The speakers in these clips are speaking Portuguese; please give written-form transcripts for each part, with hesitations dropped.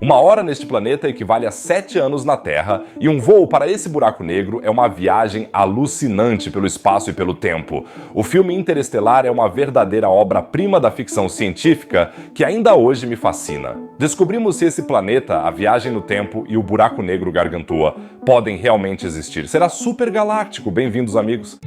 1 hora neste planeta equivale a 7 anos na Terra, e um voo para esse buraco negro é uma viagem alucinante pelo espaço e pelo tempo. O filme Interestelar é uma verdadeira obra-prima da ficção científica que ainda hoje me fascina. Descobrimos se esse planeta, a viagem no tempo e o buraco negro Gargantua podem realmente existir. Será super galáctico. Bem-vindos, amigos!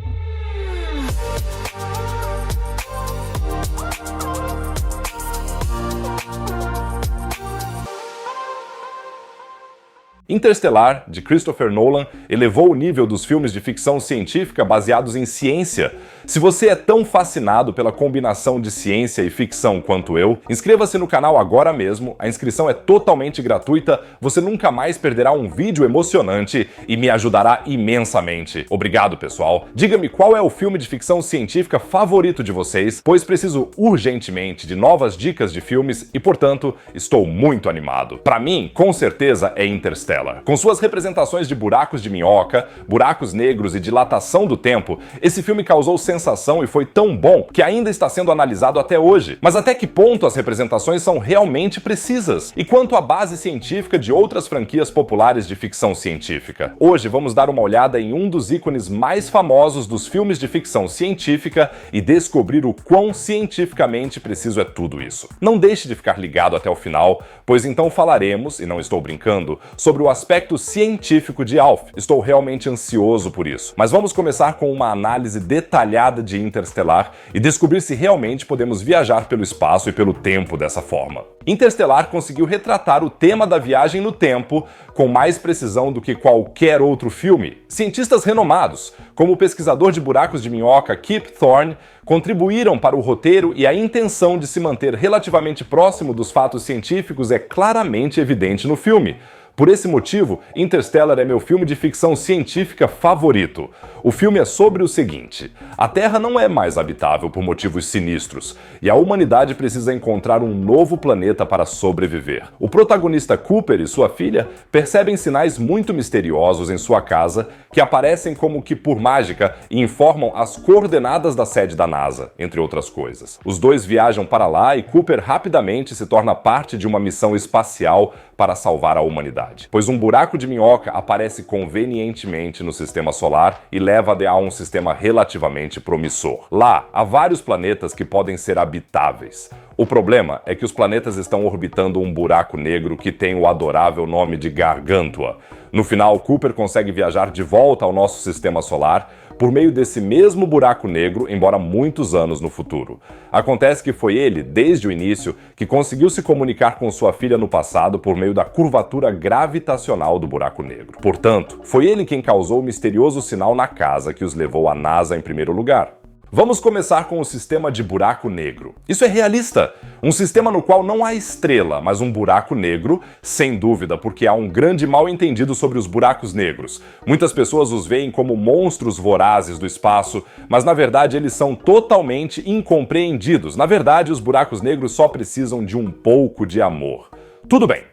Interestelar, de Christopher Nolan, elevou o nível dos filmes de ficção científica baseados em ciência. Se você é tão fascinado pela combinação de ciência e ficção quanto eu, inscreva-se no canal agora mesmo, a inscrição é totalmente gratuita, você nunca mais perderá um vídeo emocionante e me ajudará imensamente. Obrigado, pessoal. Diga-me qual é o filme de ficção científica favorito de vocês, pois preciso urgentemente de novas dicas de filmes e, portanto, estou muito animado. Para mim, com certeza é Interstellar. Com suas representações de buracos de minhoca, buracos negros e dilatação do tempo, esse filme causou sensação e foi tão bom que ainda está sendo analisado até hoje. Mas até que ponto as representações são realmente precisas? E quanto à base científica de outras franquias populares de ficção científica? Hoje vamos dar uma olhada em um dos ícones mais famosos dos filmes de ficção científica e descobrir o quão cientificamente preciso é tudo isso. Não deixe de ficar ligado até o final, pois então falaremos, e não estou brincando, sobre o aspecto científico de Alf. Estou realmente ansioso por isso. Mas vamos começar com uma análise detalhada de Interestelar e descobrir se realmente podemos viajar pelo espaço e pelo tempo dessa forma. Interestelar conseguiu retratar o tema da viagem no tempo com mais precisão do que qualquer outro filme. Cientistas renomados, como o pesquisador de buracos de minhoca Kip Thorne, contribuíram para o roteiro e a intenção de se manter relativamente próximo dos fatos científicos é claramente evidente no filme. Por esse motivo, Interstellar é meu filme de ficção científica favorito. O filme é sobre o seguinte: a Terra não é mais habitável por motivos sinistros, e a humanidade precisa encontrar um novo planeta para sobreviver. O protagonista Cooper e sua filha percebem sinais muito misteriosos em sua casa que aparecem como que por mágica e informam as coordenadas da sede da NASA, entre outras coisas. Os dois viajam para lá e Cooper rapidamente se torna parte de uma missão espacial para salvar a humanidade, pois um buraco de minhoca aparece convenientemente no sistema solar e leva a um sistema relativamente promissor. Lá, há vários planetas que podem ser habitáveis. O problema é que os planetas estão orbitando um buraco negro que tem o adorável nome de Gargantua. No final, Cooper consegue viajar de volta ao nosso sistema solar por meio desse mesmo buraco negro, embora muitos anos no futuro. Acontece que foi ele, desde o início, que conseguiu se comunicar com sua filha no passado por meio da curvatura gravitacional do buraco negro. Portanto, foi ele quem causou o misterioso sinal na casa que os levou à NASA em primeiro lugar. Vamos começar com o sistema de buraco negro. Isso é realista. Um sistema no qual não há estrela, mas um buraco negro, sem dúvida, porque há um grande mal-entendido sobre os buracos negros. Muitas pessoas os veem como monstros vorazes do espaço, mas na verdade eles são totalmente incompreendidos. Na verdade, os buracos negros só precisam de um pouco de amor. Tudo bem.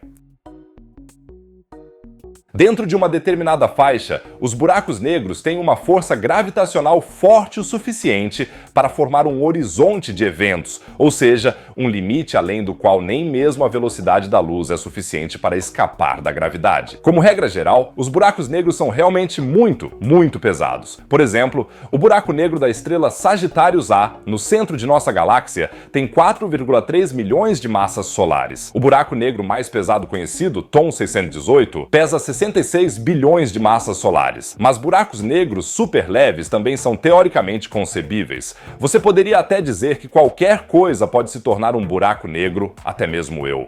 Dentro de uma determinada faixa, os buracos negros têm uma força gravitacional forte o suficiente para formar um horizonte de eventos, ou seja, um limite além do qual nem mesmo a velocidade da luz é suficiente para escapar da gravidade. Como regra geral, os buracos negros são realmente muito pesados. Por exemplo, o buraco negro da estrela Sagitários A, no centro de nossa galáxia, tem 4,3 milhões de massas solares. O buraco negro mais pesado conhecido, Tom 618, pesa 66 bilhões de massas solares. Mas buracos negros super leves também são teoricamente concebíveis. Você poderia até dizer que qualquer coisa pode se tornar um buraco negro, até mesmo eu.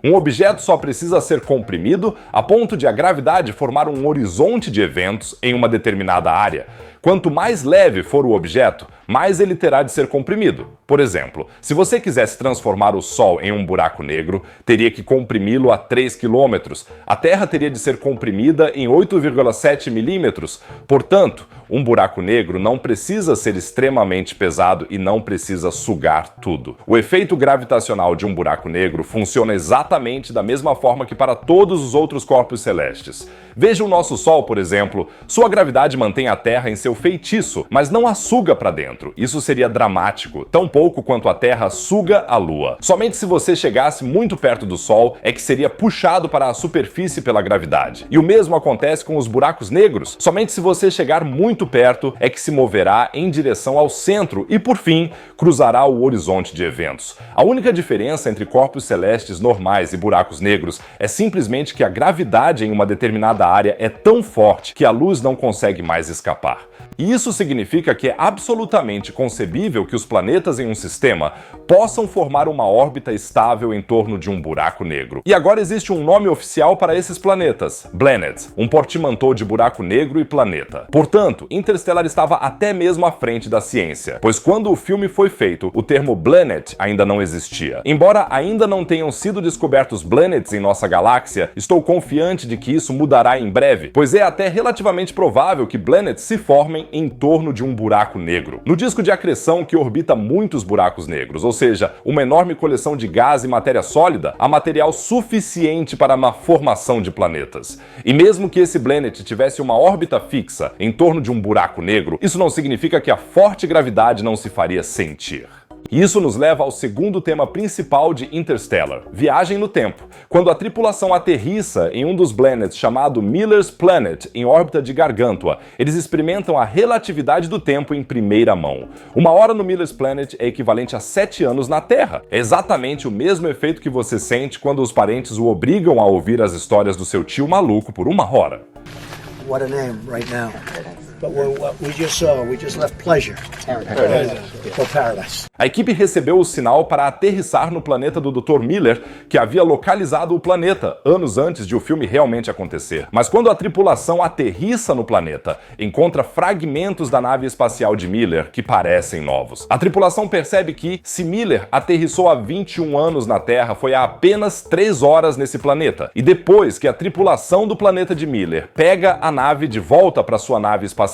Um objeto só precisa ser comprimido a ponto de a gravidade formar um horizonte de eventos em uma determinada área. Quanto mais leve for o objeto, mais ele terá de ser comprimido. Por exemplo, se você quisesse transformar o Sol em um buraco negro, teria que comprimi-lo a 3 km. A Terra teria de ser comprimida em 8,7 milímetros. Portanto, um buraco negro não precisa ser extremamente pesado e não precisa sugar tudo. O efeito gravitacional de um buraco negro funciona exatamente da mesma forma que para todos os outros corpos celestes. Veja o nosso Sol, por exemplo. Sua gravidade mantém a Terra em seu seu feitiço, mas não a suga para dentro. Isso seria dramático, tão pouco quanto a Terra suga a Lua. Somente se você chegasse muito perto do Sol é que seria puxado para a superfície pela gravidade. E o mesmo acontece com os buracos negros. Somente se você chegar muito perto é que se moverá em direção ao centro e, por fim, cruzará o horizonte de eventos. A única diferença entre corpos celestes normais e buracos negros é simplesmente que a gravidade em uma determinada área é tão forte que a luz não consegue mais escapar. E isso significa que é absolutamente concebível que os planetas em um sistema possam formar uma órbita estável em torno de um buraco negro. E agora existe um nome oficial para esses planetas: Planets, um portmanteau de buraco negro e planeta. Portanto, Interstellar estava até mesmo à frente da ciência, pois quando o filme foi feito, o termo planet ainda não existia. Embora ainda não tenham sido descobertos planets em nossa galáxia, estou confiante de que isso mudará em breve, pois é até relativamente provável que planets se formem em torno de um buraco negro. No disco de acreção que orbita muitos buracos negros, ou seja, uma enorme coleção de gás e matéria sólida, há material suficiente para uma formação de planetas. E mesmo que esse planet tivesse uma órbita fixa em torno de um buraco negro, isso não significa que a forte gravidade não se faria sentir. E isso nos leva ao segundo tema principal de Interstellar, viagem no tempo. Quando a tripulação aterrissa em um dos planets chamado Miller's Planet, em órbita de Gargantua, eles experimentam a relatividade do tempo em primeira mão. Uma hora no Miller's Planet é equivalente a 7 anos na Terra. É exatamente o mesmo efeito que você sente quando os parentes o obrigam a ouvir as histórias do seu tio maluco por 1 hora. What a name right now. But we just left pleasure. Paradise. A equipe recebeu o sinal para aterrissar no planeta do Dr. Miller, que havia localizado o planeta anos antes de o filme realmente acontecer. Mas quando a tripulação aterrissa no planeta, encontra fragmentos da nave espacial de Miller que parecem novos. A tripulação percebe que, se Miller aterrissou há 21 anos na Terra, foi há apenas 3 horas nesse planeta. E depois que a tripulação do planeta de Miller pega a nave de volta para sua nave espacial,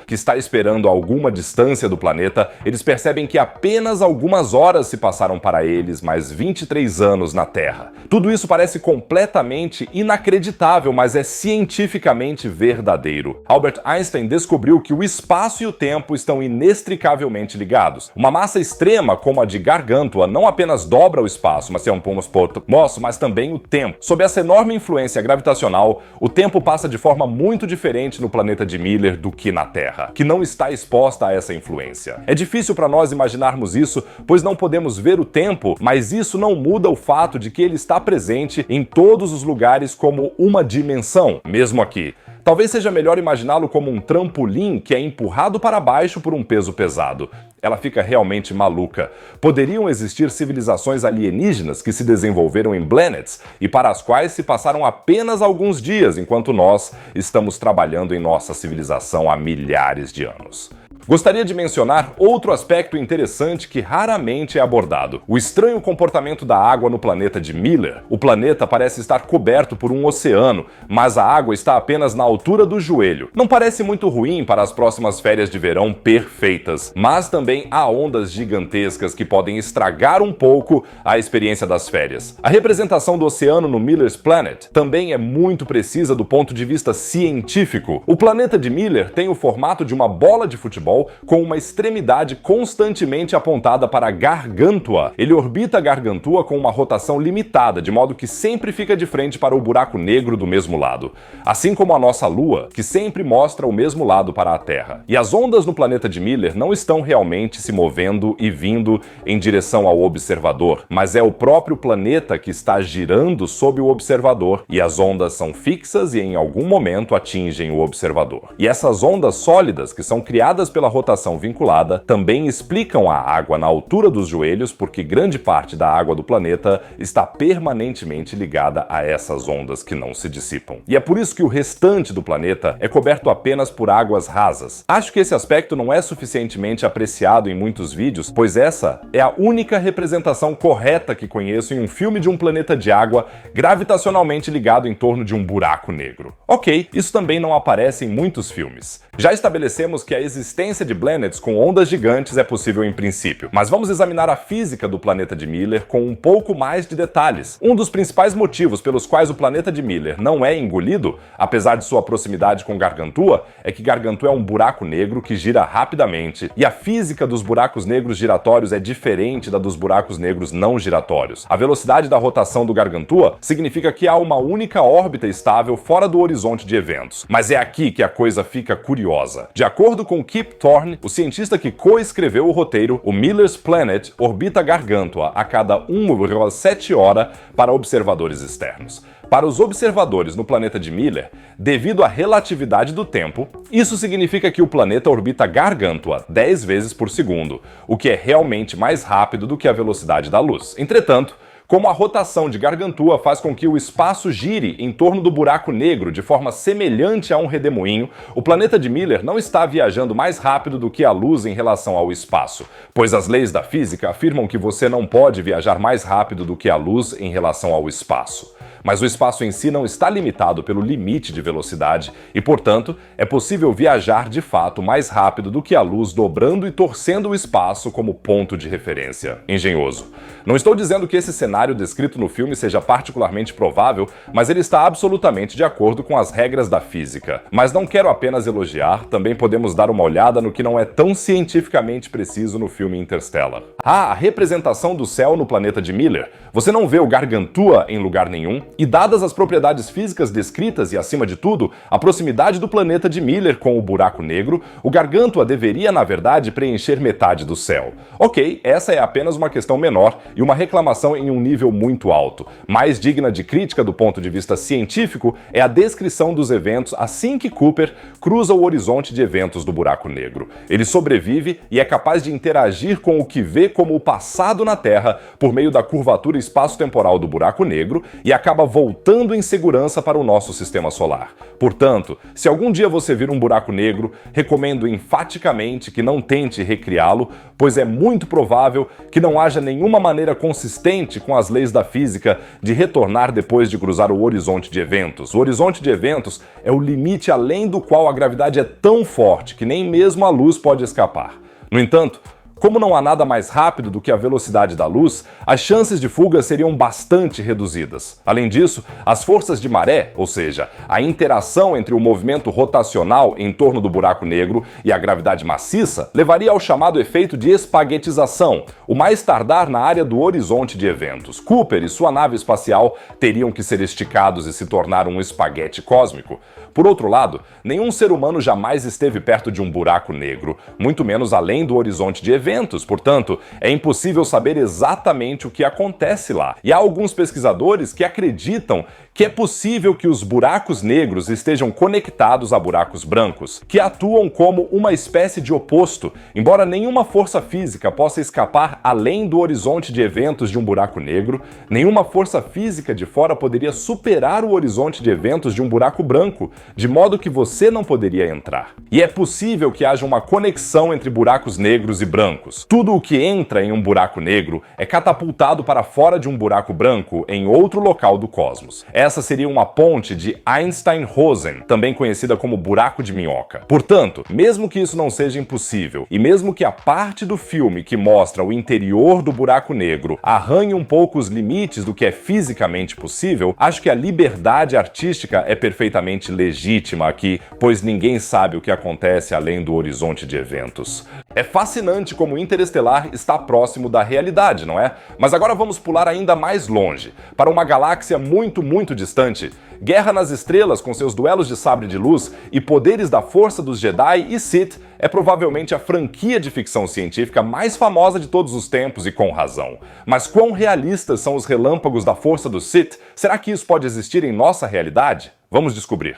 que está esperando a alguma distância do planeta, eles percebem que apenas algumas horas se passaram para eles, mais 23 anos na Terra. Tudo isso parece completamente inacreditável, mas é cientificamente verdadeiro. Albert Einstein descobriu que o espaço e o tempo estão inextricavelmente ligados. Uma massa extrema como a de Gargantua não apenas dobra o espaço, mas também o tempo. Sob essa enorme influência gravitacional, o tempo passa de forma muito diferente no planeta de Miller do que na Terra, que não está exposta a essa influência. É difícil para nós imaginarmos isso, pois não podemos ver o tempo, mas isso não muda o fato de que ele está presente em todos os lugares como uma dimensão, mesmo aqui. Talvez seja melhor imaginá-lo como um trampolim que é empurrado para baixo por um peso pesado. Ela fica realmente maluca. Poderiam existir civilizações alienígenas que se desenvolveram em planets e para as quais se passaram apenas alguns dias, enquanto nós estamos trabalhando em nossa civilização há milhares de anos. Gostaria de mencionar outro aspecto interessante que raramente é abordado: o estranho comportamento da água no planeta de Miller. O planeta parece estar coberto por um oceano, mas a água está apenas na altura do joelho. Não parece muito ruim para as próximas férias de verão perfeitas, mas também há ondas gigantescas que podem estragar um pouco a experiência das férias. A representação do oceano no Miller's Planet também é muito precisa do ponto de vista científico. O planeta de Miller tem o formato de uma bola de futebol com uma extremidade constantemente apontada para Gargantua. Ele orbita Gargantua com uma rotação limitada, de modo que sempre fica de frente para o buraco negro do mesmo lado. Assim como a nossa Lua, que sempre mostra o mesmo lado para a Terra. E as ondas no planeta de Miller não estão realmente se movendo e vindo em direção ao observador, mas é o próprio planeta que está girando sob o observador, e as ondas são fixas e em algum momento atingem o observador. E essas ondas sólidas, que são criadas pela rotação vinculada, também explicam a água na altura dos joelhos, porque grande parte da água do planeta está permanentemente ligada a essas ondas que não se dissipam. E é por isso que o restante do planeta é coberto apenas por águas rasas. Acho que esse aspecto não é suficientemente apreciado em muitos vídeos, pois essa é a única representação correta que conheço em um filme de um planeta de água gravitacionalmente ligado em torno de um buraco negro. Ok, isso também não aparece em muitos filmes. Já estabelecemos que a existência existência de planets com ondas gigantes é possível em princípio, mas vamos examinar a física do planeta de Miller com um pouco mais de detalhes. Um dos principais motivos pelos quais o planeta de Miller não é engolido, apesar de sua proximidade com Gargantua, é que Gargantua é um buraco negro que gira rapidamente, e a física dos buracos negros giratórios é diferente da dos buracos negros não giratórios. A velocidade da rotação do Gargantua significa que há uma única órbita estável fora do horizonte de eventos. Mas é aqui que a coisa fica curiosa. De acordo com Kip Thorne, o cientista que coescreveu o roteiro, o Miller's Planet orbita Gargantua a cada 1,7 horas para observadores externos. Para os observadores no planeta de Miller, devido à relatividade do tempo, isso significa que o planeta orbita Gargantua 10 vezes por segundo, o que é realmente mais rápido do que a velocidade da luz. Entretanto, como a rotação de Gargantua faz com que o espaço gire em torno do buraco negro de forma semelhante a um redemoinho, o planeta de Miller não está viajando mais rápido do que a luz em relação ao espaço, pois as leis da física afirmam que você não pode viajar mais rápido do que a luz em relação ao espaço. Mas o espaço em si não está limitado pelo limite de velocidade e, portanto, é possível viajar de fato mais rápido do que a luz, dobrando e torcendo o espaço como ponto de referência. Engenhoso. Não estou dizendo que esse cenário descrito no filme seja particularmente provável, mas ele está absolutamente de acordo com as regras da física. Mas não quero apenas elogiar, também podemos dar uma olhada no que não é tão cientificamente preciso no filme Interstellar. A representação do céu no planeta de Miller. Você não vê o Gargantua em lugar nenhum, e dadas as propriedades físicas descritas e, acima de tudo, a proximidade do planeta de Miller com o buraco negro, o Gargantua deveria, na verdade, preencher metade do céu. Ok, essa é apenas uma questão menor e uma reclamação em um nível muito alto. Mais digna de crítica do ponto de vista científico é a descrição dos eventos assim que Cooper cruza o horizonte de eventos do buraco negro. Ele sobrevive e é capaz de interagir com o que vê como o passado na Terra por meio da curvatura espaço-temporal do buraco negro e acaba voltando em segurança para o nosso sistema solar. Portanto, se algum dia você vir um buraco negro, recomendo enfaticamente que não tente recriá-lo, pois é muito provável que não haja nenhuma maneira consistente com as leis da física de retornar depois de cruzar o horizonte de eventos. O horizonte de eventos é o limite além do qual a gravidade é tão forte que nem mesmo a luz pode escapar. No entanto, como não há nada mais rápido do que a velocidade da luz, as chances de fuga seriam bastante reduzidas. Além disso, as forças de maré, ou seja, a interação entre o movimento rotacional em torno do buraco negro e a gravidade maciça, levaria ao chamado efeito de espaguetização, o mais tardar na área do horizonte de eventos. Cooper e sua nave espacial teriam que ser esticados e se tornar um espaguete cósmico. Por outro lado, nenhum ser humano jamais esteve perto de um buraco negro, muito menos além do horizonte de eventos, portanto, é impossível saber exatamente o que acontece lá. E há alguns pesquisadores que acreditam que é possível que os buracos negros estejam conectados a buracos brancos, que atuam como uma espécie de oposto, embora nenhuma força física possa escapar além do horizonte de eventos de um buraco negro, nenhuma força física de fora poderia superar o horizonte de eventos de um buraco branco, de modo que você não poderia entrar. E é possível que haja uma conexão entre buracos negros e brancos. Tudo o que entra em um buraco negro é catapultado para fora de um buraco branco em outro local do cosmos. Essa seria uma ponte de Einstein-Rosen, também conhecida como buraco de minhoca. Portanto, mesmo que isso não seja impossível, e mesmo que a parte do filme que mostra o interior do buraco negro arranhe um pouco os limites do que é fisicamente possível, acho que a liberdade artística é perfeitamente legítima aqui, pois ninguém sabe o que acontece além do horizonte de eventos. É fascinante como Interestelar está próximo da realidade, não é? Mas agora vamos pular ainda mais longe, para uma galáxia muito distante. Guerra nas Estrelas, com seus duelos de sabre de luz e poderes da força dos Jedi e Sith, é provavelmente a franquia de ficção científica mais famosa de todos os tempos e com razão. Mas quão realistas são os relâmpagos da força do Sith? Será que isso pode existir em nossa realidade? Vamos descobrir.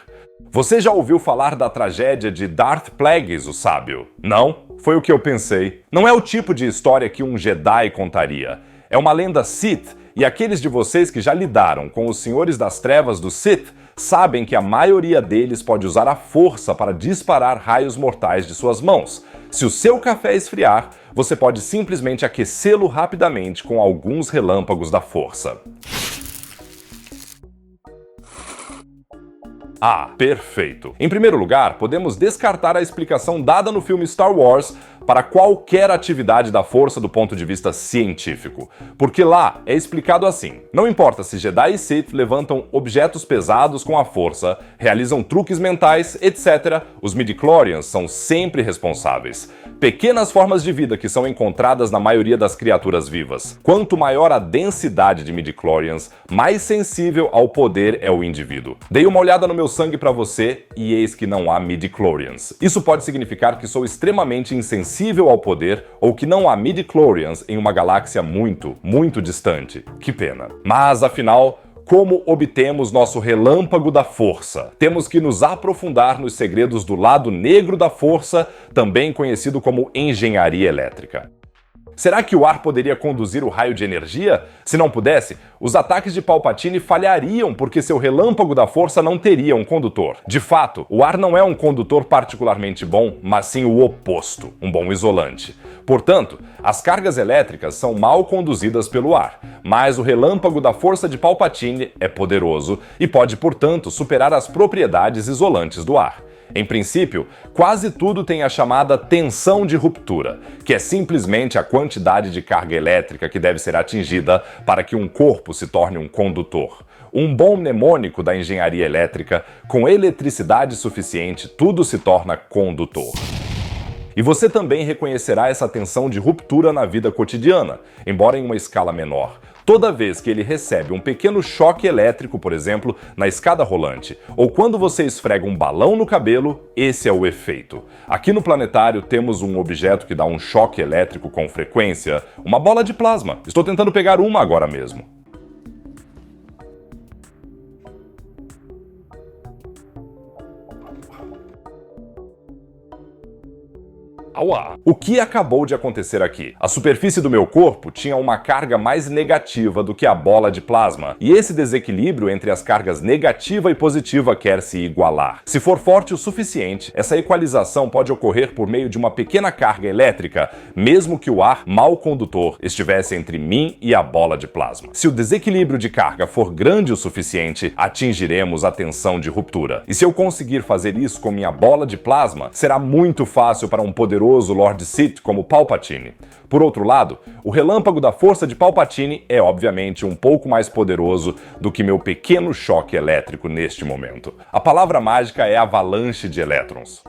Você já ouviu falar da tragédia de Darth Plagueis, o Sábio? Não? Foi o que eu pensei. Não é o tipo de história que um Jedi contaria. É uma lenda Sith, e aqueles de vocês que já lidaram com os Senhores das Trevas do Sith sabem que a maioria deles pode usar a força para disparar raios mortais de suas mãos. Se o seu café esfriar, você pode simplesmente aquecê-lo rapidamente com alguns relâmpagos da força. Ah, perfeito. Em primeiro lugar, podemos descartar a explicação dada no filme Star Wars para qualquer atividade da força do ponto de vista científico. Porque lá é explicado assim: não importa se Jedi e Sith levantam objetos pesados com a força, realizam truques mentais, etc., os midichlorians são sempre responsáveis. Pequenas formas de vida que são encontradas na maioria das criaturas vivas. Quanto maior a densidade de midichlorians, mais sensível ao poder é o indivíduo. Dei uma olhada no meu sangue para você e eis que não há midichlorians. Isso pode significar que sou extremamente insensível ao poder ou que não há midichlorians em uma galáxia muito, muito distante. Que pena. Mas afinal, como obtemos nosso relâmpago da força? Temos que nos aprofundar nos segredos do lado negro da força, também conhecido como engenharia elétrica. Será que o ar poderia conduzir o raio de energia? Se não pudesse, os ataques de Palpatine falhariam porque seu relâmpago da força não teria um condutor. De fato, o ar não é um condutor particularmente bom, mas sim o oposto, um bom isolante. Portanto, as cargas elétricas são mal conduzidas pelo ar, mas o relâmpago da força de Palpatine é poderoso e pode, portanto, superar as propriedades isolantes do ar. Em princípio, quase tudo tem a chamada tensão de ruptura, que é simplesmente a quantidade de carga elétrica que deve ser atingida para que um corpo se torne um condutor. Um bom mnemônico da engenharia elétrica: com eletricidade suficiente, tudo se torna condutor. E você também reconhecerá essa tensão de ruptura na vida cotidiana, embora em uma escala menor. Toda vez que ele recebe um pequeno choque elétrico, por exemplo, na escada rolante, ou quando você esfrega um balão no cabelo, esse é o efeito. Aqui no planetário temos um objeto que dá um choque elétrico com frequência, uma bola de plasma. Estou tentando pegar uma agora mesmo. O que acabou de acontecer aqui? A superfície do meu corpo tinha uma carga mais negativa do que a bola de plasma, e esse desequilíbrio entre as cargas negativa e positiva quer se igualar. Se for forte o suficiente, essa equalização pode ocorrer por meio de uma pequena carga elétrica, mesmo que o ar mal condutor estivesse entre mim e a bola de plasma. Se o desequilíbrio de carga for grande o suficiente, atingiremos a tensão de ruptura. E se eu conseguir fazer isso com minha bola de plasma, será muito fácil para um poderoso Lord Sith como Palpatine. Por outro lado, o relâmpago da força de Palpatine é obviamente um pouco mais poderoso do que meu pequeno choque elétrico neste momento. A palavra mágica é avalanche de elétrons.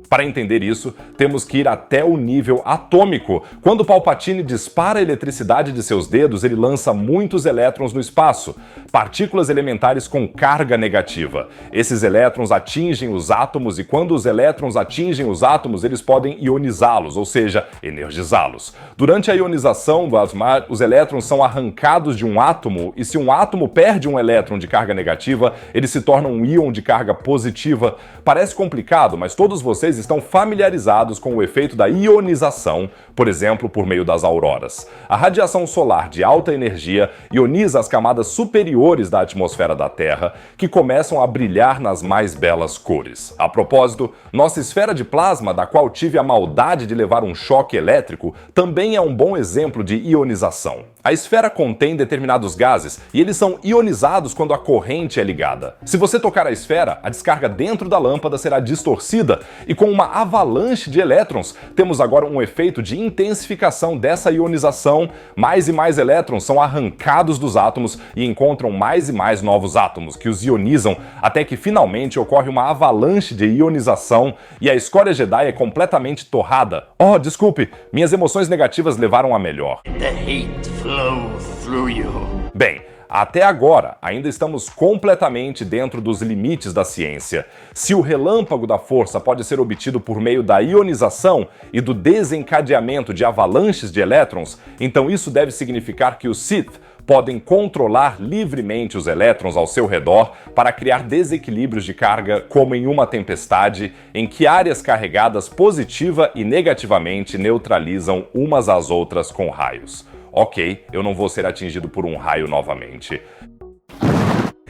Para entender isso, temos que ir até o nível atômico. Quando Palpatine dispara a eletricidade de seus dedos, ele lança muitos elétrons no espaço, partículas elementares com carga negativa. Esses elétrons atingem os átomos e quando os elétrons atingem os átomos, eles podem ionizá-los, ou seja, energizá-los. Durante a ionização, os elétrons são arrancados de um átomo e se um átomo perde um elétron de carga negativa, ele se torna um íon de carga positiva. Parece complicado, mas todos vocês estão familiarizados com o efeito da ionização, por exemplo, por meio das auroras. A radiação solar de alta energia ioniza as camadas superiores da atmosfera da Terra, que começam a brilhar nas mais belas cores. A propósito, nossa esfera de plasma, da qual tive a maldade de levar um choque elétrico, também é um bom exemplo de ionização. A esfera contém determinados gases e eles são ionizados quando a corrente é ligada. Se você tocar a esfera, a descarga dentro da lâmpada será distorcida e com uma avalanche de elétrons, temos agora um efeito de intensificação dessa ionização. Mais e mais elétrons são arrancados dos átomos e encontram mais e mais novos átomos que os ionizam até que finalmente ocorre uma avalanche de ionização e a escória Jedi é completamente torrada. Oh, desculpe, minhas emoções negativas levaram a melhor. Bem, até agora, ainda estamos completamente dentro dos limites da ciência. Se o relâmpago da força pode ser obtido por meio da ionização e do desencadeamento de avalanches de elétrons, então isso deve significar que os Sith podem controlar livremente os elétrons ao seu redor para criar desequilíbrios de carga como em uma tempestade, em que áreas carregadas positiva e negativamente neutralizam umas às outras com raios. Ok, eu não vou ser atingido por um raio novamente.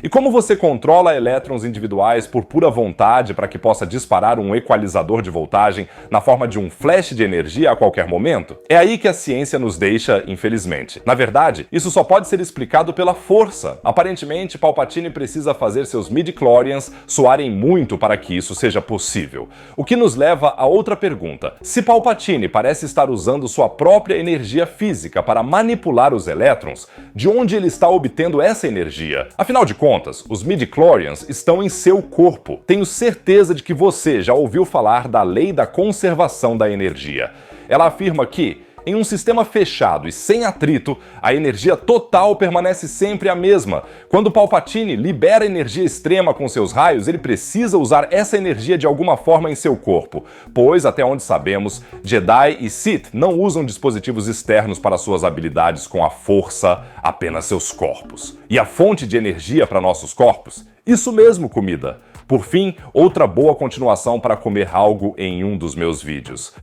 E como você controla elétrons individuais por pura vontade para que possa disparar um equalizador de voltagem na forma de um flash de energia a qualquer momento? É aí que a ciência nos deixa, infelizmente. Na verdade, isso só pode ser explicado pela força. Aparentemente, Palpatine precisa fazer seus midi-chlorians soarem muito para que isso seja possível. O que nos leva a outra pergunta. Se Palpatine parece estar usando sua própria energia física para manipular os elétrons, de onde ele está obtendo essa energia? Afinal de contas, os midi-chlorians estão em seu corpo. Tenho certeza de que você já ouviu falar da lei da conservação da energia. Ela afirma que, em um sistema fechado e sem atrito, a energia total permanece sempre a mesma. Quando Palpatine libera energia extrema com seus raios, ele precisa usar essa energia de alguma forma em seu corpo, pois, até onde sabemos, Jedi e Sith não usam dispositivos externos para suas habilidades com a força, apenas seus corpos. E a fonte de energia para nossos corpos? Isso mesmo, comida. Por fim, outra boa continuação para comer algo em um dos meus vídeos.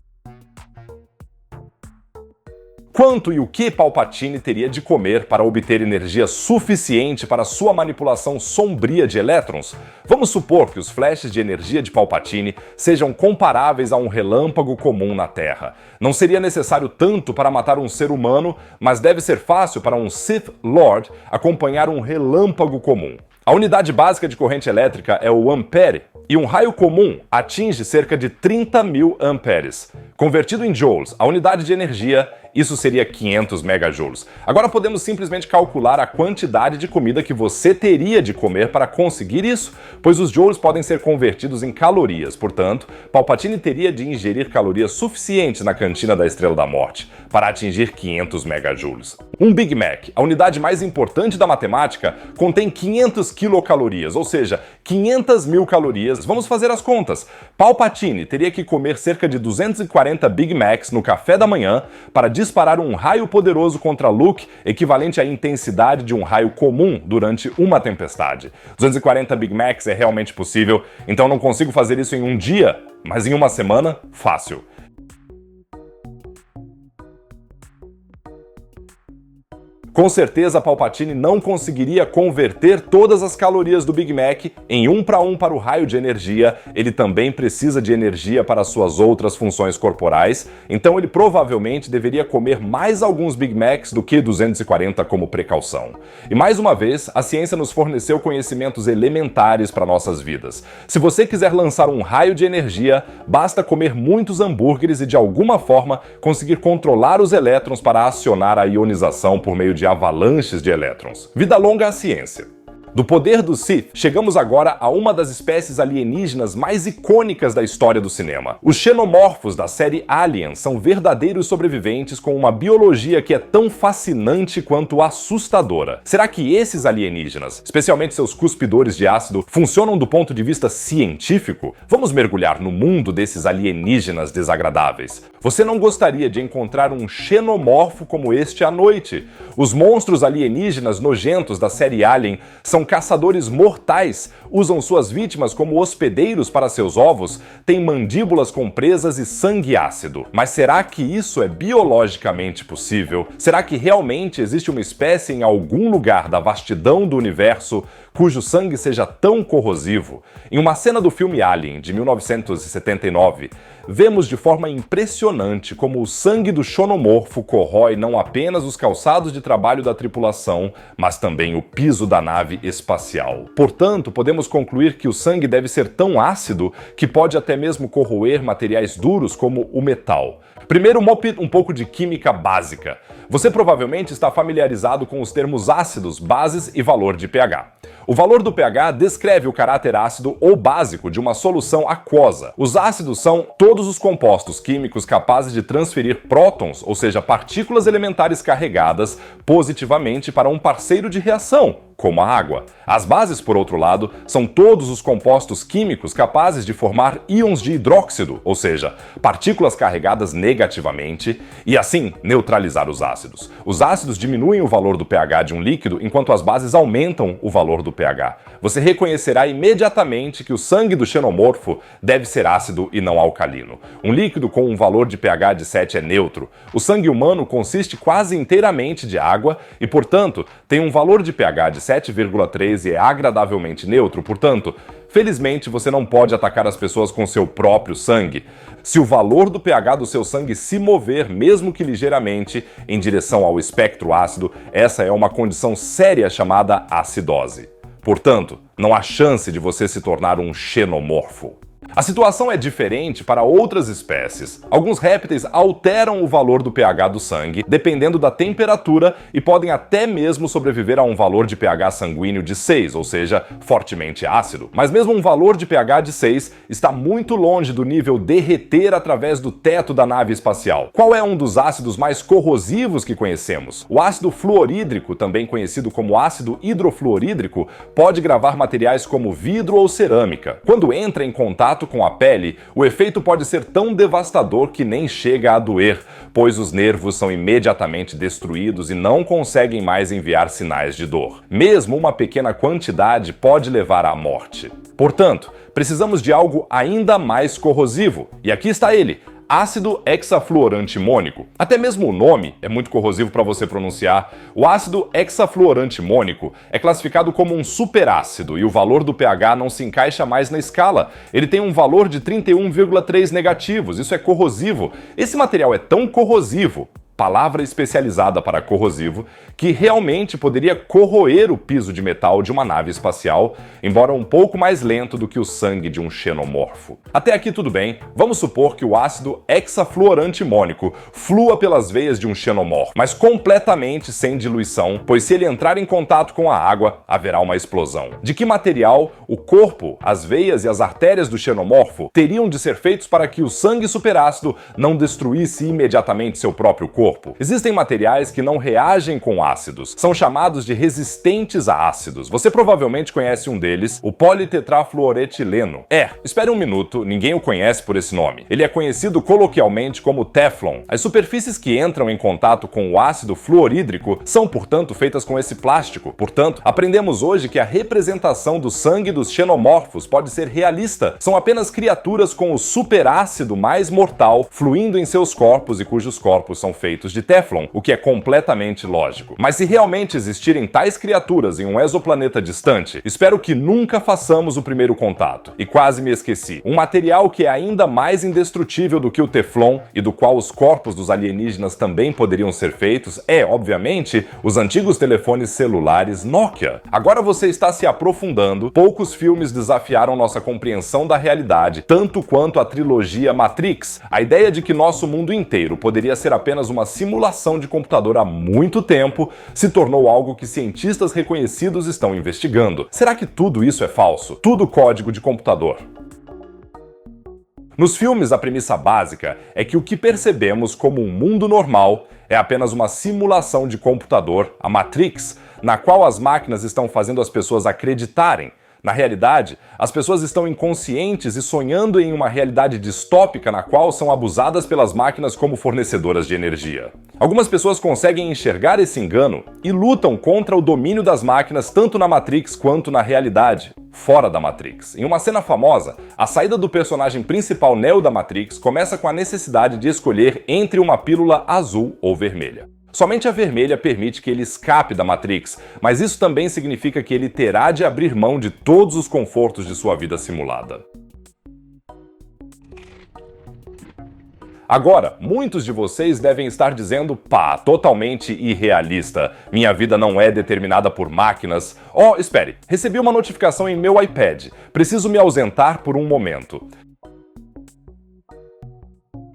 Quanto e o que Palpatine teria de comer para obter energia suficiente para sua manipulação sombria de elétrons? Vamos supor que os flashes de energia de Palpatine sejam comparáveis a um relâmpago comum na Terra. Não seria necessário tanto para matar um ser humano, mas deve ser fácil para um Sith Lord acompanhar um relâmpago comum. A unidade básica de corrente elétrica é o ampere, e um raio comum atinge cerca de 30.000 amperes. Convertido em joules, a unidade de energia, isso seria 500 megajoules. Agora podemos simplesmente calcular a quantidade de comida que você teria de comer para conseguir isso, pois os joules podem ser convertidos em calorias. Portanto, Palpatine teria de ingerir calorias suficientes na cantina da Estrela da Morte para atingir 500 megajoules. Um Big Mac, a unidade mais importante da matemática, contém 500 quilocalorias, ou seja, 500.000 calorias. Vamos fazer as contas. Palpatine teria que comer cerca de 240 Big Macs no café da manhã para disparar um raio poderoso contra Luke, equivalente à intensidade de um raio comum durante uma tempestade. 240 Big Macs é realmente possível, então não consigo fazer isso em um dia, mas em uma semana, fácil. Com certeza, Palpatine não conseguiria converter todas as calorias do Big Mac em 1 para o raio de energia. Ele também precisa de energia para suas outras funções corporais, então ele provavelmente deveria comer mais alguns Big Macs do que 240 como precaução. E mais uma vez, a ciência nos forneceu conhecimentos elementares para nossas vidas. Se você quiser lançar um raio de energia, basta comer muitos hambúrgueres e de alguma forma conseguir controlar os elétrons para acionar a ionização por meio de avalanches de elétrons. Vida longa à ciência. Do poder do Sith, chegamos agora a uma das espécies alienígenas mais icônicas da história do cinema. Os xenomorfos da série Alien são verdadeiros sobreviventes com uma biologia que é tão fascinante quanto assustadora. Será que esses alienígenas, especialmente seus cuspidores de ácido, funcionam do ponto de vista científico? Vamos mergulhar no mundo desses alienígenas desagradáveis. Você não gostaria de encontrar um xenomorfo como este à noite? Os monstros alienígenas nojentos da série Alien são caçadores mortais, usam suas vítimas como hospedeiros para seus ovos, têm mandíbulas com presas e sangue ácido. Mas será que isso é biologicamente possível? Será que realmente existe uma espécie em algum lugar da vastidão do universo cujo sangue seja tão corrosivo? Em uma cena do filme Alien, de 1979, vemos de forma impressionante como o sangue do xenomorfo corrói não apenas os calçados de trabalho da tripulação, mas também o piso da nave espacial. Portanto, podemos concluir que o sangue deve ser tão ácido que pode até mesmo corroer materiais duros como o metal. Primeiro, um pouco de química básica. Você provavelmente está familiarizado com os termos ácidos, bases e valor de pH. O valor do pH descreve o caráter ácido ou básico de uma solução aquosa. Os ácidos são todos os compostos químicos capazes de transferir prótons, ou seja, partículas elementares carregadas, positivamente para um parceiro de reação, como a água. As bases, por outro lado, são todos os compostos químicos capazes de formar íons de hidróxido, ou seja, partículas carregadas negativamente, e assim neutralizar os ácidos. Os ácidos diminuem o valor do pH de um líquido, enquanto as bases aumentam o valor do pH. Você reconhecerá imediatamente que o sangue do xenomorfo deve ser ácido e não alcalino. Um líquido com um valor de pH de 7 é neutro. O sangue humano consiste quase inteiramente de água e, portanto, tem um valor de pH de 7,3 e é agradavelmente neutro, portanto, felizmente você não pode atacar as pessoas com seu próprio sangue. Se o valor do pH do seu sangue se mover, mesmo que ligeiramente, em direção ao espectro ácido, essa é uma condição séria chamada acidose. Portanto, não há chance de você se tornar um xenomorfo. A situação é diferente para outras espécies. Alguns répteis alteram o valor do pH do sangue, dependendo da temperatura, e podem até mesmo sobreviver a um valor de pH sanguíneo de 6, ou seja, fortemente ácido. Mas mesmo um valor de pH de 6 está muito longe do nível derreter através do teto da nave espacial. Qual é um dos ácidos mais corrosivos que conhecemos? O ácido fluorídrico, também conhecido como ácido hidrofluorídrico, pode gravar materiais como vidro ou cerâmica. Quando entra em contato com a pele, o efeito pode ser tão devastador que nem chega a doer, pois os nervos são imediatamente destruídos e não conseguem mais enviar sinais de dor. Mesmo uma pequena quantidade pode levar à morte. Portanto, precisamos de algo ainda mais corrosivo. E aqui está ele: ácido hexafluorantimônico. Até mesmo o nome é muito corrosivo para você pronunciar. O ácido hexafluorantimônico é classificado como um superácido e o valor do pH não se encaixa mais na escala. Ele tem um valor de 31,3 negativos. Isso é corrosivo. Esse material é tão corrosivo, palavra especializada para corrosivo, que realmente poderia corroer o piso de metal de uma nave espacial, embora um pouco mais lento do que o sangue de um xenomorfo. Até aqui tudo bem. Vamos supor que o ácido hexafluorantimônico flua pelas veias de um xenomorfo, mas completamente sem diluição, pois se ele entrar em contato com a água, haverá uma explosão. De que material o corpo, as veias e as artérias do xenomorfo teriam de ser feitos para que o sangue superácido não destruísse imediatamente seu próprio corpo? Existem materiais que não reagem com ácidos. São chamados de resistentes a ácidos. Você provavelmente conhece um deles, o politetrafluoretileno. Espere um minuto, ninguém o conhece por esse nome. Ele é conhecido coloquialmente como Teflon. As superfícies que entram em contato com o ácido fluorídrico são, portanto, feitas com esse plástico. Portanto, aprendemos hoje que a representação do sangue dos xenomorfos pode ser realista. São apenas criaturas com o superácido mais mortal fluindo em seus corpos e cujos corpos são feitos de Teflon, o que é completamente lógico. Mas se realmente existirem tais criaturas em um exoplaneta distante, espero que nunca façamos o primeiro contato. E quase me esqueci. Um material que é ainda mais indestrutível do que o Teflon e do qual os corpos dos alienígenas também poderiam ser feitos é, obviamente, os antigos telefones celulares Nokia. Agora você está se aprofundando. Poucos filmes desafiaram nossa compreensão da realidade, tanto quanto a trilogia Matrix. A ideia de que nosso mundo inteiro poderia ser apenas uma simulação de computador há muito tempo se tornou algo que cientistas reconhecidos estão investigando. Será que tudo isso é falso? Tudo código de computador? Nos filmes, a premissa básica é que o que percebemos como um mundo normal é apenas uma simulação de computador, a Matrix, na qual as máquinas estão fazendo as pessoas acreditarem. Na realidade, as pessoas estão inconscientes e sonhando em uma realidade distópica na qual são abusadas pelas máquinas como fornecedoras de energia. Algumas pessoas conseguem enxergar esse engano e lutam contra o domínio das máquinas tanto na Matrix quanto na realidade, fora da Matrix. Em uma cena famosa, a saída do personagem principal Neo da Matrix começa com a necessidade de escolher entre uma pílula azul ou vermelha. Somente a vermelha permite que ele escape da Matrix, mas isso também significa que ele terá de abrir mão de todos os confortos de sua vida simulada. Agora, muitos de vocês devem estar dizendo, pá, totalmente irrealista. Minha vida não é determinada por máquinas. Espere, recebi uma notificação em meu iPad. Preciso me ausentar por um momento.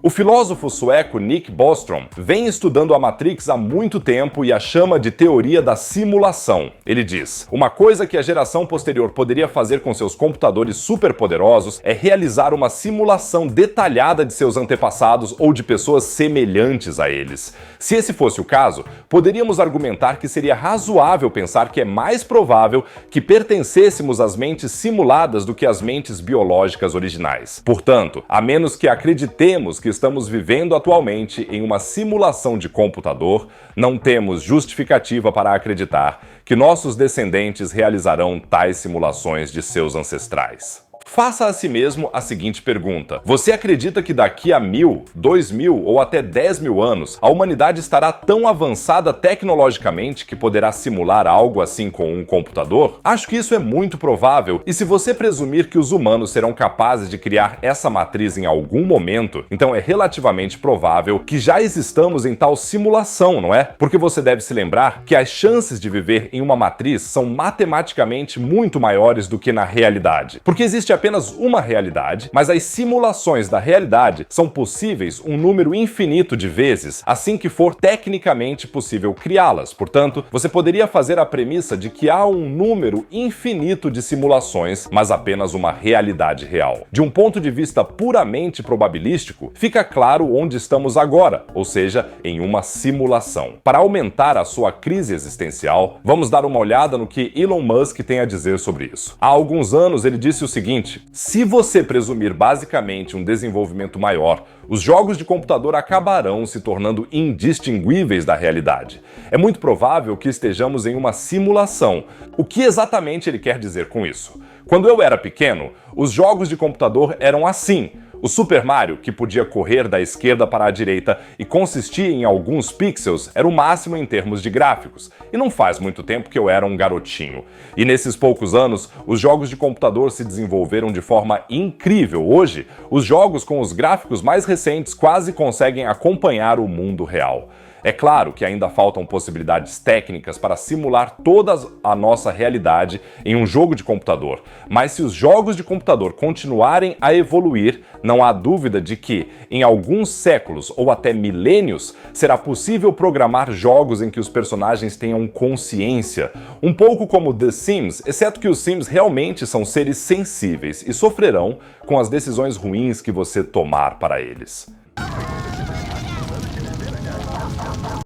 O filósofo sueco Nick Bostrom vem estudando a Matrix há muito tempo e a chama de teoria da simulação. Ele diz: uma coisa que a geração posterior poderia fazer com seus computadores superpoderosos é realizar uma simulação detalhada de seus antepassados ou de pessoas semelhantes a eles. Se esse fosse o caso, poderíamos argumentar que seria razoável pensar que é mais provável que pertencêssemos às mentes simuladas do que às mentes biológicas originais. Portanto, a menos que acreditemos que estamos vivendo atualmente em uma simulação de computador, não temos justificativa para acreditar que nossos descendentes realizarão tais simulações de seus ancestrais. Faça a si mesmo a seguinte pergunta: você acredita que daqui a 1000, 2000 ou até 10.000 anos a humanidade estará tão avançada tecnologicamente que poderá simular algo assim com um computador? Acho que isso é muito provável, e se você presumir que os humanos serão capazes de criar essa matriz em algum momento, então é relativamente provável que já existamos em tal simulação, não é? Porque você deve se lembrar que as chances de viver em uma matriz são matematicamente muito maiores do que na realidade. Porque existe apenas uma realidade, mas as simulações da realidade são possíveis um número infinito de vezes, assim que for tecnicamente possível criá-las. Portanto, você poderia fazer a premissa de que há um número infinito de simulações, mas apenas uma realidade real. De um ponto de vista puramente probabilístico, fica claro onde estamos agora, ou seja, em uma simulação. Para aumentar a sua crise existencial, vamos dar uma olhada no que Elon Musk tem a dizer sobre isso. Há alguns anos ele disse o seguinte: se você presumir basicamente um desenvolvimento maior, os jogos de computador acabarão se tornando indistinguíveis da realidade. É muito provável que estejamos em uma simulação. O que exatamente ele quer dizer com isso? Quando eu era pequeno, os jogos de computador eram assim. O Super Mario, que podia correr da esquerda para a direita e consistia em alguns pixels, era o máximo em termos de gráficos. E não faz muito tempo que eu era um garotinho. E nesses poucos anos, os jogos de computador se desenvolveram de forma incrível. Hoje, os jogos com os gráficos mais recentes quase conseguem acompanhar o mundo real. É claro que ainda faltam possibilidades técnicas para simular toda a nossa realidade em um jogo de computador, mas se os jogos de computador continuarem a evoluir, não há dúvida de que, em alguns séculos ou até milênios, será possível programar jogos em que os personagens tenham consciência, um pouco como The Sims, exceto que os Sims realmente são seres sensíveis e sofrerão com as decisões ruins que você tomar para eles.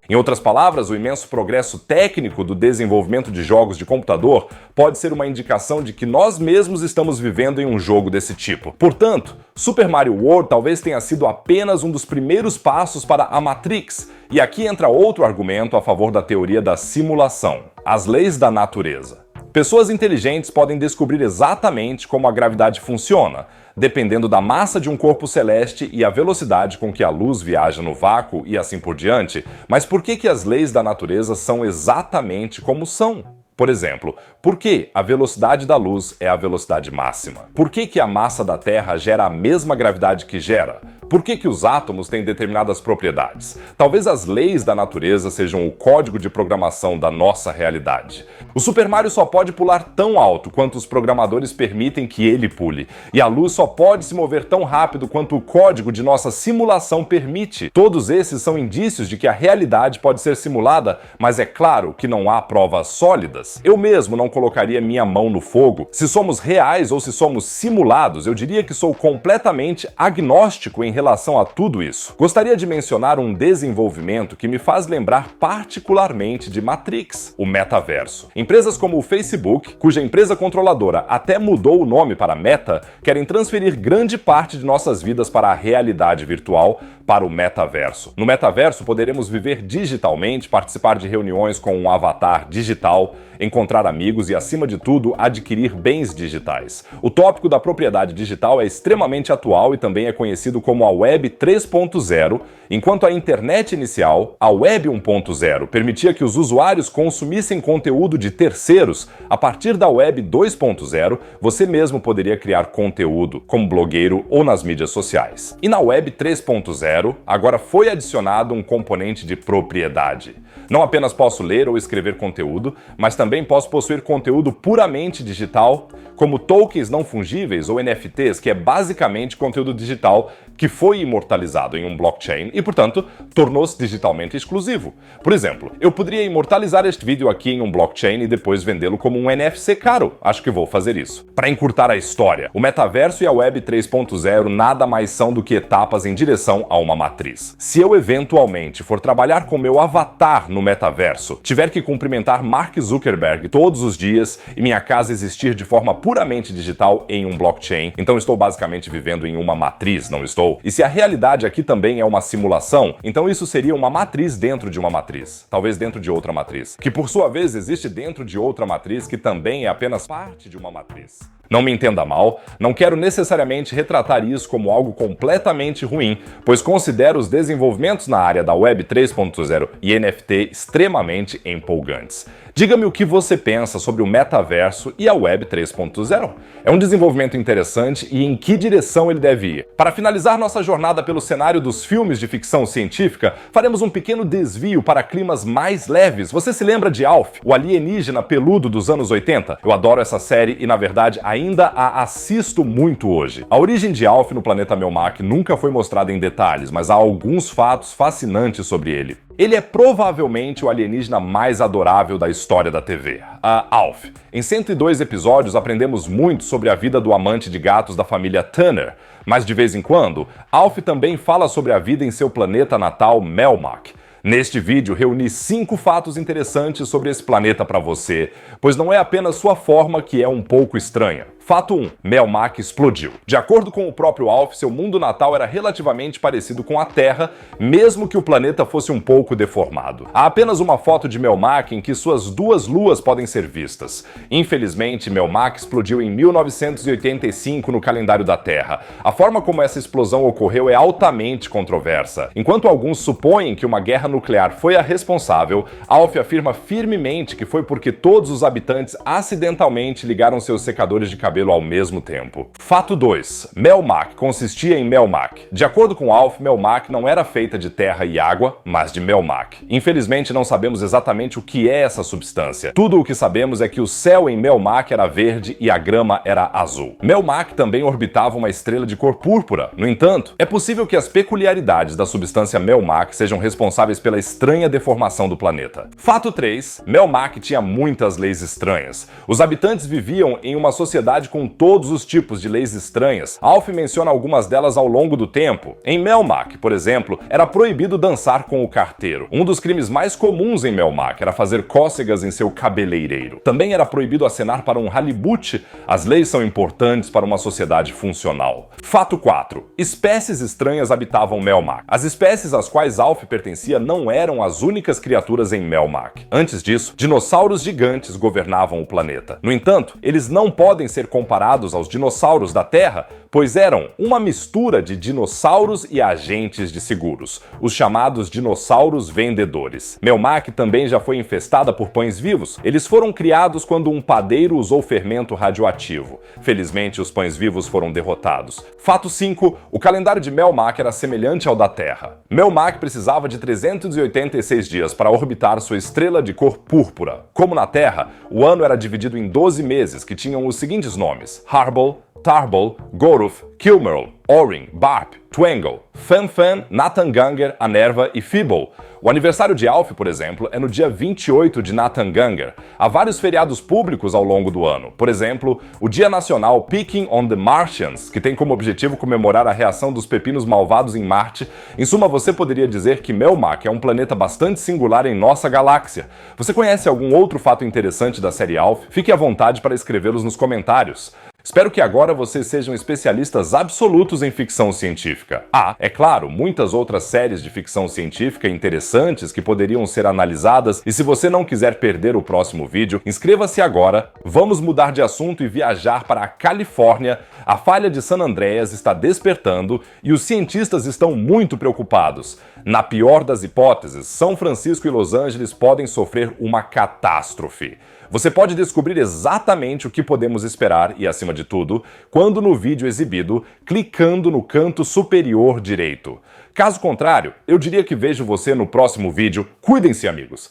Em outras palavras, o imenso progresso técnico do desenvolvimento de jogos de computador pode ser uma indicação de que nós mesmos estamos vivendo em um jogo desse tipo. Portanto, Super Mario World talvez tenha sido apenas um dos primeiros passos para a Matrix. E aqui entra outro argumento a favor da teoria da simulação: as leis da natureza. Pessoas inteligentes podem descobrir exatamente como a gravidade funciona, dependendo da massa de um corpo celeste e a velocidade com que a luz viaja no vácuo e assim por diante. Mas por que as leis da natureza são exatamente como são? Por exemplo, por que a velocidade da luz é a velocidade máxima? Por que a massa da Terra gera a mesma gravidade que gera? Por que os átomos têm determinadas propriedades? Talvez as leis da natureza sejam o código de programação da nossa realidade. O Super Mario só pode pular tão alto quanto os programadores permitem que ele pule, e a luz só pode se mover tão rápido quanto o código de nossa simulação permite. Todos esses são indícios de que a realidade pode ser simulada, mas é claro que não há provas sólidas. Eu mesmo não colocaria minha mão no fogo. Se somos reais ou se somos simulados, eu diria que sou completamente agnóstico em relação a tudo isso. Gostaria de mencionar um desenvolvimento que me faz lembrar particularmente de Matrix, o metaverso. Empresas como o Facebook, cuja empresa controladora até mudou o nome para Meta, querem transferir grande parte de nossas vidas para a realidade virtual, para o metaverso. No metaverso, poderemos viver digitalmente, participar de reuniões com um avatar digital, encontrar amigos e, acima de tudo, adquirir bens digitais. O tópico da propriedade digital é extremamente atual e também é conhecido como a Web 3.0, enquanto a internet inicial, a Web 1.0, permitia que os usuários consumissem conteúdo de terceiros. A partir da Web 2.0, você mesmo poderia criar conteúdo, como blogueiro ou nas mídias sociais. E na Web 3.0, agora foi adicionado um componente de propriedade. Não apenas posso ler ou escrever conteúdo, mas também posso possuir conteúdo puramente digital, como tokens não fungíveis ou NFTs, que é basicamente conteúdo digital que foi imortalizado em um blockchain e, portanto, tornou-se digitalmente exclusivo. Por exemplo, eu poderia imortalizar este vídeo aqui em um blockchain e depois vendê-lo como um NFC caro. Acho que vou fazer isso. Para encurtar a história, o metaverso e a Web 3.0 nada mais são do que etapas em direção a uma matriz. Se eu eventualmente for trabalhar com meu avatar no metaverso, tiver que cumprimentar Mark Zuckerberg todos os dias e minha casa existir de forma puramente digital em um blockchain, então estou basicamente vivendo em uma matriz, não estou? E se a realidade aqui também é uma simulação, então isso seria uma matriz dentro de uma matriz, talvez dentro de outra matriz, que por sua vez existe dentro de outra matriz que também é apenas parte de uma matriz. Não me entenda mal, não quero necessariamente retratar isso como algo completamente ruim, pois considero os desenvolvimentos na área da Web 3.0 e NFT extremamente empolgantes. Diga-me o que você pensa sobre o metaverso e a Web 3.0. É um desenvolvimento interessante e em que direção ele deve ir? Para finalizar nossa jornada pelo cenário dos filmes de ficção científica, faremos um pequeno desvio para climas mais leves. Você se lembra de Alf, o alienígena peludo dos anos 80? Eu adoro essa série e, na verdade, ainda a assisto muito hoje. A origem de Alf no planeta Melmac nunca foi mostrada em detalhes, mas há alguns fatos fascinantes sobre ele. Ele é provavelmente o alienígena mais adorável da história da TV, a Alf. Em 102 episódios aprendemos muito sobre a vida do amante de gatos da família Turner, mas de vez em quando, Alf também fala sobre a vida em seu planeta natal Melmac. Neste vídeo, reuni 5 fatos interessantes sobre esse planeta para você, pois não é apenas sua forma que é um pouco estranha. Fato 1. Melmac explodiu. De acordo com o próprio Alf, seu mundo natal era relativamente parecido com a Terra, mesmo que o planeta fosse um pouco deformado. Há apenas uma foto de Melmac em que suas 2 luas podem ser vistas. Infelizmente, Melmac explodiu em 1985 no calendário da Terra. A forma como essa explosão ocorreu é altamente controversa. Enquanto alguns supõem que uma guerra nuclear foi a responsável, Alf afirma firmemente que foi porque todos os habitantes acidentalmente ligaram seus secadores de cabelo ao mesmo tempo. Fato 2. Melmac consistia em Melmac. De acordo com Alf, Melmac não era feita de terra e água, mas de Melmac. Infelizmente não sabemos exatamente o que é essa substância. Tudo o que sabemos é que o céu em Melmac era verde e a grama era azul. Melmac também orbitava uma estrela de cor púrpura. No entanto, é possível que as peculiaridades da substância Melmac sejam responsáveis pela estranha deformação do planeta. Fato 3. Melmac tinha muitas leis estranhas. Os habitantes viviam em uma sociedade com todos os tipos de leis estranhas. Alf menciona algumas delas ao longo do tempo. Em Melmac, por exemplo, era proibido dançar com o carteiro. Um dos crimes mais comuns em Melmac era fazer cócegas em seu cabeleireiro. Também era proibido acenar para um halibut. As leis são importantes para uma sociedade funcional. Fato 4. Espécies estranhas habitavam Melmac. As espécies às quais Alf pertencia não eram as únicas criaturas em Melmac. Antes disso, dinossauros gigantes governavam o planeta. No entanto, eles não podem ser comparados aos dinossauros da Terra, pois eram uma mistura de dinossauros e agentes de seguros, os chamados dinossauros vendedores. Melmac também já foi infestada por pães vivos. Eles foram criados quando um padeiro usou fermento radioativo. Felizmente, os pães vivos foram derrotados. Fato 5. O calendário de Melmac era semelhante ao da Terra. Melmac precisava de 386 dias para orbitar sua estrela de cor púrpura. Como na Terra, o ano era dividido em 12 meses, que tinham os seguintes nomes: Harbol, Tarbol, Goruf, Kilmerl, Orin, Barp, Twangle, Fanfan, Nathanganger, Anerva e Fibol. O aniversário de Alf, por exemplo, é no dia 28 de Nathanganger. Há vários feriados públicos ao longo do ano. Por exemplo, o Dia Nacional Picking on the Martians, que tem como objetivo comemorar a reação dos pepinos malvados em Marte. Em suma, você poderia dizer que Melmac é um planeta bastante singular em nossa galáxia. Você conhece algum outro fato interessante da série Alf? Fique à vontade para escrevê-los nos comentários. Espero que agora vocês sejam especialistas absolutos em ficção científica. Há, é claro, muitas outras séries de ficção científica interessantes que poderiam ser analisadas, e se você não quiser perder o próximo vídeo, inscreva-se agora. Vamos mudar de assunto e viajar para a Califórnia. A falha de San Andreas está despertando e os cientistas estão muito preocupados. Na pior das hipóteses, São Francisco e Los Angeles podem sofrer uma catástrofe. Você pode descobrir exatamente o que podemos esperar e, acima de tudo, quando no vídeo exibido, clicando no canto superior direito. Caso contrário, eu diria que vejo você no próximo vídeo. Cuidem-se, amigos!